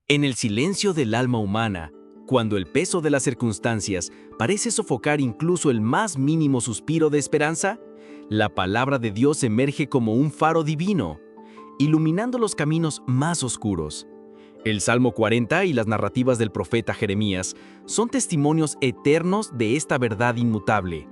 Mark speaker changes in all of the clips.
Speaker 1: En el silencio del alma humana, cuando el peso de las circunstancias parece sofocar incluso el más mínimo suspiro de esperanza, la palabra de Dios emerge como un faro divino, iluminando los caminos más oscuros. El Salmo 40 y las narrativas del profeta Jeremías son testimonios eternos de esta verdad inmutable.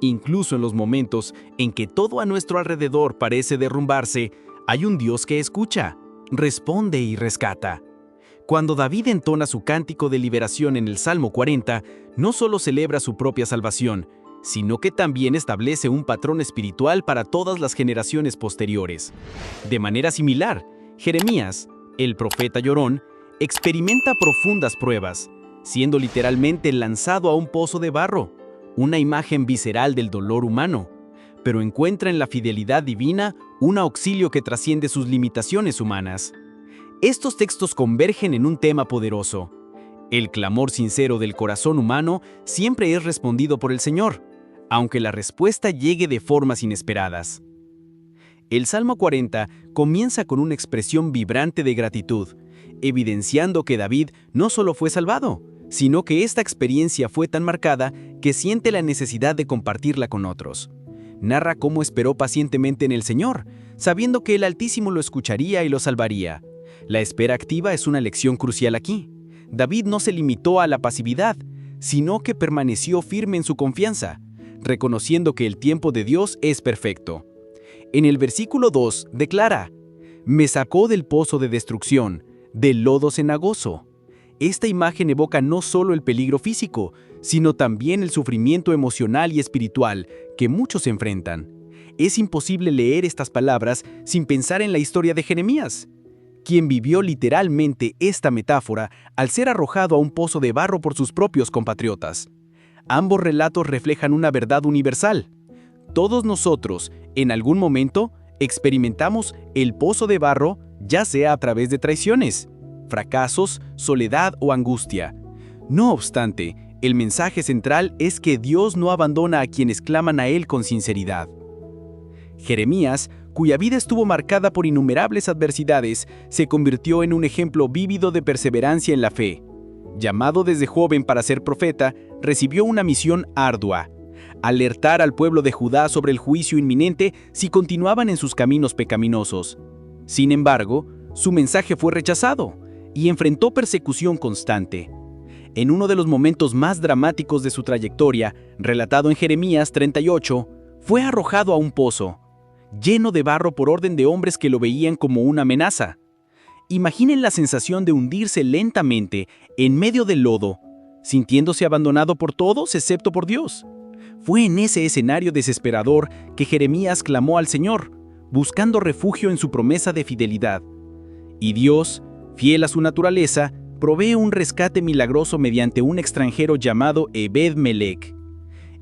Speaker 1: Incluso en los momentos en que todo a nuestro alrededor parece derrumbarse, hay un Dios que escucha, responde y rescata. Cuando David entona su cántico de liberación en el Salmo 40, no solo celebra su propia salvación, sino que también establece un patrón espiritual para todas las generaciones posteriores. De manera similar, Jeremías, el profeta llorón, experimenta profundas pruebas, siendo literalmente lanzado a un pozo de barro, una imagen visceral del dolor humano, pero encuentra en la fidelidad divina un auxilio que trasciende sus limitaciones humanas. Estos textos convergen en un tema poderoso. El clamor sincero del corazón humano siempre es respondido por el Señor, aunque la respuesta llegue de formas inesperadas. El Salmo 40 comienza con una expresión vibrante de gratitud, evidenciando que David no solo fue salvado, sino que esta experiencia fue tan marcada que siente la necesidad de compartirla con otros. Narra cómo esperó pacientemente en el Señor, sabiendo que el Altísimo lo escucharía y lo salvaría. La espera activa es una lección crucial aquí. David no se limitó a la pasividad, sino que permaneció firme en su confianza, reconociendo que el tiempo de Dios es perfecto. En el versículo 2 declara: «Me sacó del pozo de destrucción, del lodo cenagoso». Esta imagen evoca no solo el peligro físico, sino también el sufrimiento emocional y espiritual que muchos enfrentan. Es imposible leer estas palabras sin pensar en la historia de Jeremías, quien vivió literalmente esta metáfora al ser arrojado a un pozo de barro por sus propios compatriotas. Ambos relatos reflejan una verdad universal. Todos nosotros, en algún momento, experimentamos el pozo de barro, ya sea a través de traiciones, fracasos, soledad o angustia. No obstante, el mensaje central es que Dios no abandona a quienes claman a Él con sinceridad. Jeremías, cuya vida estuvo marcada por innumerables adversidades, se convirtió en un ejemplo vívido de perseverancia en la fe. Llamado desde joven para ser profeta, recibió una misión ardua: alertar al pueblo de Judá sobre el juicio inminente si continuaban en sus caminos pecaminosos. Sin embargo, su mensaje fue rechazado y enfrentó persecución constante. En uno de los momentos más dramáticos de su trayectoria, relatado en Jeremías 38, fue arrojado a un pozo, lleno de barro por orden de hombres que lo veían como una amenaza. Imaginen la sensación de hundirse lentamente en medio del lodo, sintiéndose abandonado por todos excepto por Dios. Fue en ese escenario desesperador que Jeremías clamó al Señor, buscando refugio en su promesa de fidelidad. Y Dios, fiel a su naturaleza, provee un rescate milagroso mediante un extranjero llamado Ebed-Melech.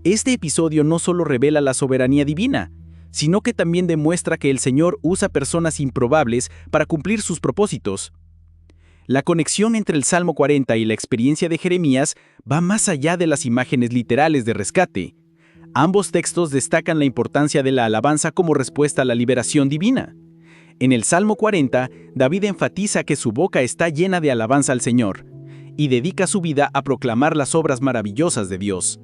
Speaker 1: Este episodio no solo revela la soberanía divina, sino que también demuestra que el Señor usa personas improbables para cumplir sus propósitos. La conexión entre el Salmo 40 y la experiencia de Jeremías va más allá de las imágenes literales de rescate. Ambos textos destacan la importancia de la alabanza como respuesta a la liberación divina. En el Salmo 40, David enfatiza que su boca está llena de alabanza al Señor y dedica su vida a proclamar las obras maravillosas de Dios.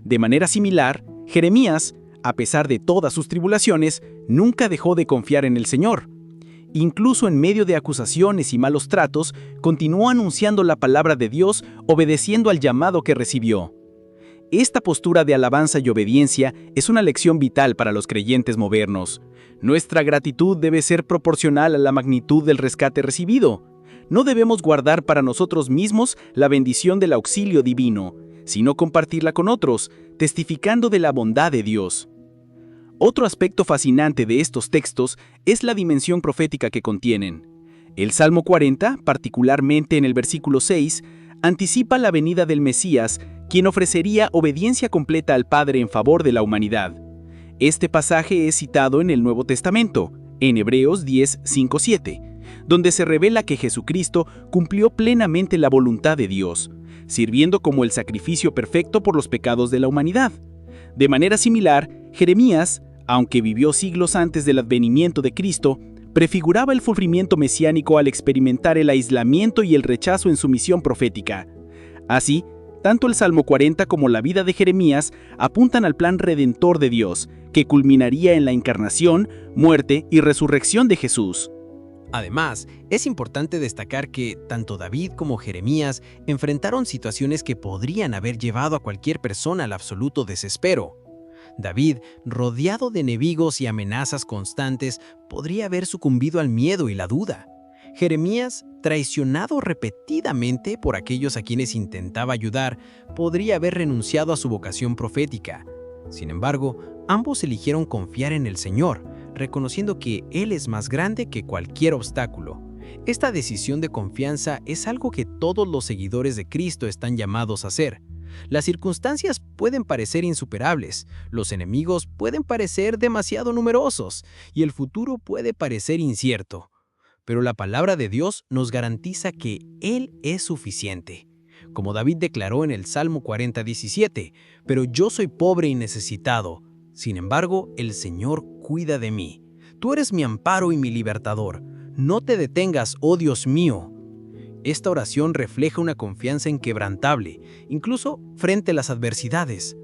Speaker 1: De manera similar, Jeremías, a pesar de todas sus tribulaciones, nunca dejó de confiar en el Señor. Incluso en medio de acusaciones y malos tratos, continuó anunciando la palabra de Dios, obedeciendo al llamado que recibió. Esta postura de alabanza y obediencia es una lección vital para los creyentes modernos. Nuestra gratitud debe ser proporcional a la magnitud del rescate recibido. No debemos guardar para nosotros mismos la bendición del auxilio divino, sino compartirla con otros, testificando de la bondad de Dios. Otro aspecto fascinante de estos textos es la dimensión profética que contienen. El Salmo 40, particularmente en el versículo 6, anticipa la venida del Mesías, quien ofrecería obediencia completa al Padre en favor de la humanidad. Este pasaje es citado en el Nuevo Testamento, en Hebreos 10, 5, 7, donde se revela que Jesucristo cumplió plenamente la voluntad de Dios, sirviendo como el sacrificio perfecto por los pecados de la humanidad. De manera similar, Jeremías, aunque vivió siglos antes del advenimiento de Cristo,
Speaker 2: prefiguraba el sufrimiento mesiánico al experimentar el aislamiento y el rechazo en su misión profética. Así, tanto el Salmo 40 como la vida de Jeremías apuntan al plan redentor de Dios, que culminaría en la encarnación, muerte y resurrección de Jesús.
Speaker 1: Además, es importante destacar que tanto David como Jeremías enfrentaron situaciones que podrían haber llevado a cualquier persona al absoluto desespero. David, rodeado de enemigos y amenazas constantes, podría haber sucumbido al miedo y la duda. Jeremías, traicionado repetidamente por aquellos a quienes intentaba ayudar, podría haber renunciado a su vocación profética. Sin embargo, ambos eligieron confiar en el Señor, reconociendo que Él es más grande que cualquier obstáculo. Esta decisión de confianza es algo que todos los seguidores de Cristo están llamados a hacer. Las circunstancias pueden parecer insuperables, los enemigos pueden parecer demasiado numerosos y el futuro puede parecer incierto. Pero la palabra de Dios nos garantiza que Él es suficiente. Como David declaró en el Salmo 40:17, «Pero yo soy pobre y necesitado. Sin embargo, el Señor cuida de mí. Tú eres mi amparo y mi libertador. No te detengas, oh Dios mío». Esta oración refleja una confianza inquebrantable, incluso frente a las adversidades.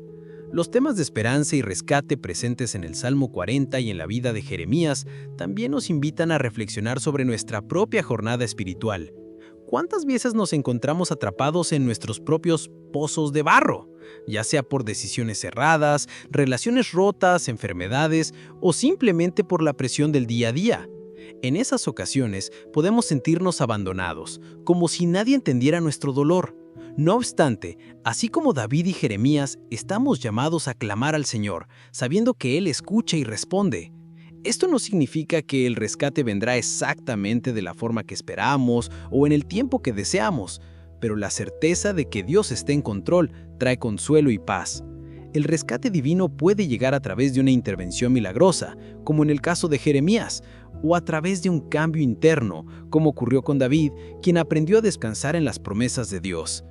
Speaker 1: Los temas de esperanza y rescate presentes en el Salmo 40 y en la vida de Jeremías también nos invitan a reflexionar sobre nuestra propia jornada espiritual. ¿Cuántas veces nos encontramos atrapados en nuestros propios pozos de barro? Ya sea por decisiones erradas, relaciones rotas, enfermedades o simplemente por la presión del día a día. En esas ocasiones podemos sentirnos abandonados, como si nadie entendiera nuestro dolor. No obstante, así como David y Jeremías, estamos llamados a clamar al Señor, sabiendo que Él escucha y responde. Esto no significa que el rescate vendrá exactamente de la forma que esperamos o en el tiempo que deseamos, pero la certeza de que Dios está en control trae consuelo y paz. El rescate divino puede llegar a través de una intervención milagrosa, como en el caso de Jeremías, o a través de un cambio interno, como ocurrió con David, quien aprendió a descansar en las promesas de Dios.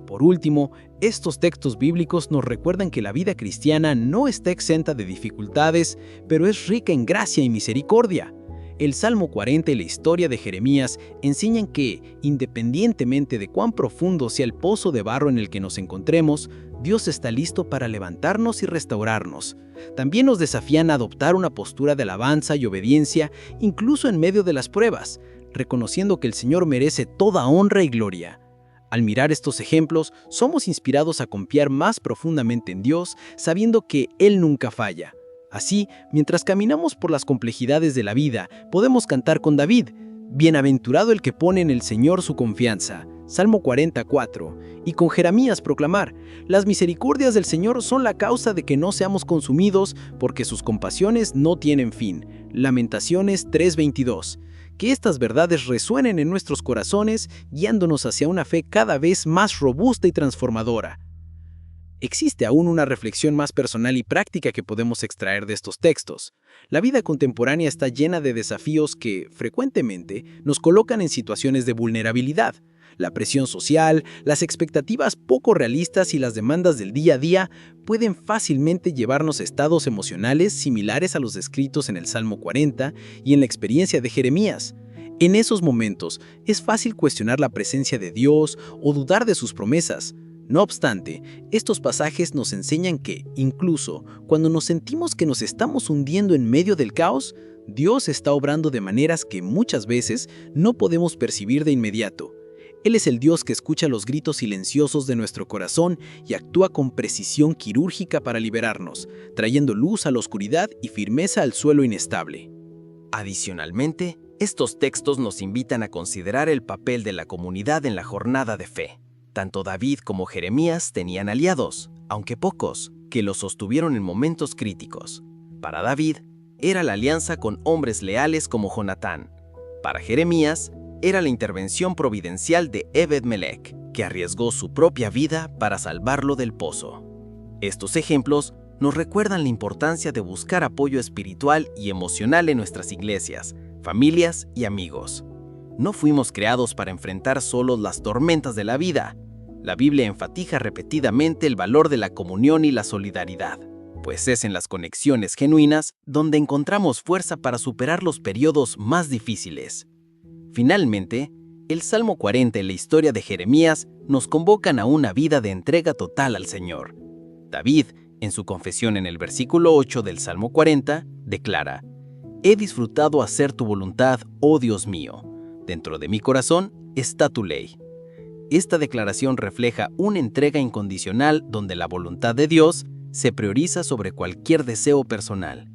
Speaker 1: Por último, estos textos bíblicos nos recuerdan que la vida cristiana no está exenta de dificultades, pero es rica en gracia y misericordia. El Salmo 40 y la historia de Jeremías enseñan que, independientemente de cuán profundo sea el pozo de barro en el que nos encontremos, Dios está listo para levantarnos y restaurarnos. También nos desafían a adoptar una postura de alabanza y obediencia, incluso en medio de las pruebas, reconociendo que el Señor merece toda honra y gloria. Al mirar estos ejemplos, somos inspirados a confiar más profundamente en Dios, sabiendo que Él nunca falla. Así, mientras caminamos por las complejidades de la vida, podemos cantar con David, «Bienaventurado el que pone en el Señor su confianza», Salmo 44, y con Jeremías proclamar, «Las misericordias del Señor son la causa de que no seamos consumidos, porque sus compasiones no tienen fin», Lamentaciones 3:22. Que estas verdades resuenen en nuestros corazones, guiándonos hacia una fe cada vez más robusta y transformadora. Existe aún una reflexión más personal y práctica que podemos extraer de estos textos. La vida contemporánea está llena de desafíos que, frecuentemente, nos colocan en situaciones de vulnerabilidad. La presión social, las expectativas poco realistas y las demandas del día a día pueden fácilmente llevarnos a estados emocionales similares a los descritos en el Salmo 40 y en la experiencia de Jeremías. En esos momentos, es fácil cuestionar la presencia de Dios o dudar de sus promesas. No obstante, estos pasajes nos enseñan que, incluso cuando nos sentimos que nos estamos hundiendo en medio del caos, Dios está obrando de maneras que muchas veces no podemos percibir de inmediato. Él es el Dios que escucha los gritos silenciosos de nuestro corazón y actúa con precisión quirúrgica para liberarnos, trayendo luz a la oscuridad y firmeza al suelo inestable. Adicionalmente, estos textos nos invitan a considerar el papel de la comunidad en la jornada de fe. Tanto David como Jeremías tenían aliados, aunque pocos, que los sostuvieron en momentos críticos. Para David, era la alianza con hombres leales como Jonatán. Para Jeremías, era la intervención providencial de Ebed-Melech, que arriesgó su propia vida para salvarlo del pozo. Estos ejemplos nos recuerdan la importancia de buscar apoyo espiritual y emocional en nuestras iglesias, familias y amigos. No fuimos creados para enfrentar solo las tormentas de la vida. La Biblia enfatiza repetidamente el valor de la comunión y la solidaridad,
Speaker 3: pues es en las conexiones genuinas donde encontramos fuerza para superar los periodos más difíciles. Finalmente, el Salmo 40 y la historia de Jeremías nos convocan a una vida de entrega total al Señor. David, en su confesión en el versículo 8 del Salmo 40, declara: «He disfrutado hacer tu voluntad, oh Dios mío. Dentro de mi corazón está tu ley». Esta declaración refleja una entrega incondicional donde la voluntad de Dios se prioriza sobre cualquier deseo personal.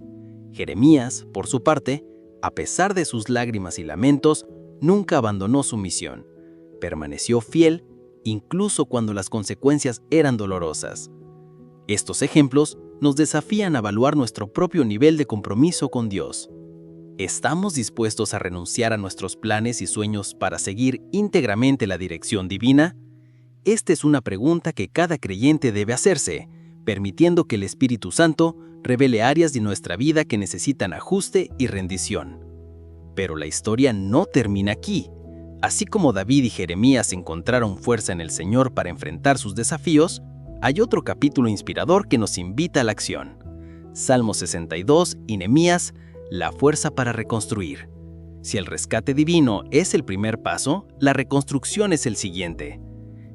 Speaker 3: Jeremías, por su parte, a pesar de sus lágrimas y lamentos, nunca abandonó su misión. Permaneció fiel, incluso cuando las consecuencias eran dolorosas. Estos ejemplos nos desafían a evaluar nuestro propio nivel de compromiso con Dios. ¿Estamos dispuestos a renunciar a nuestros planes y sueños para seguir íntegramente la dirección divina? Esta es una pregunta que cada creyente debe hacerse, permitiendo que el Espíritu Santo revele áreas de nuestra vida que necesitan ajuste y rendición. Pero la historia no termina aquí. Así como David y Jeremías encontraron fuerza en el Señor para enfrentar sus desafíos, hay otro capítulo inspirador que nos invita a la acción. Salmo 62 y Nehemías, la fuerza para reconstruir. Si el rescate divino es el primer paso, la reconstrucción es el siguiente.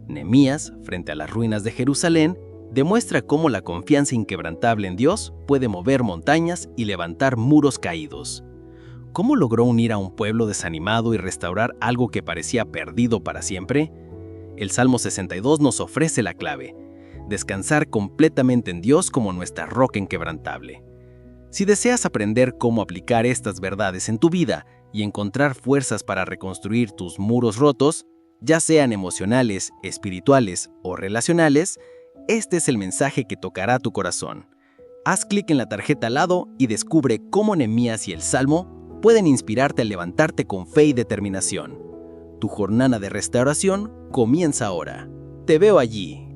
Speaker 3: Nehemías, frente a las ruinas de Jerusalén, demuestra cómo la confianza inquebrantable en Dios puede mover montañas y levantar muros caídos. ¿Cómo logró unir a un pueblo desanimado y restaurar algo que parecía perdido para siempre? El Salmo 62 nos ofrece la clave: descansar completamente en Dios como nuestra roca inquebrantable. Si deseas aprender cómo aplicar estas verdades en tu vida y encontrar fuerzas para reconstruir tus muros rotos, ya sean emocionales, espirituales o relacionales, este es el mensaje que tocará tu corazón. Haz clic en la tarjeta al lado y descubre cómo Nehemías y el Salmo pueden inspirarte a levantarte con fe y determinación. Tu jornada de restauración comienza ahora. Te veo allí.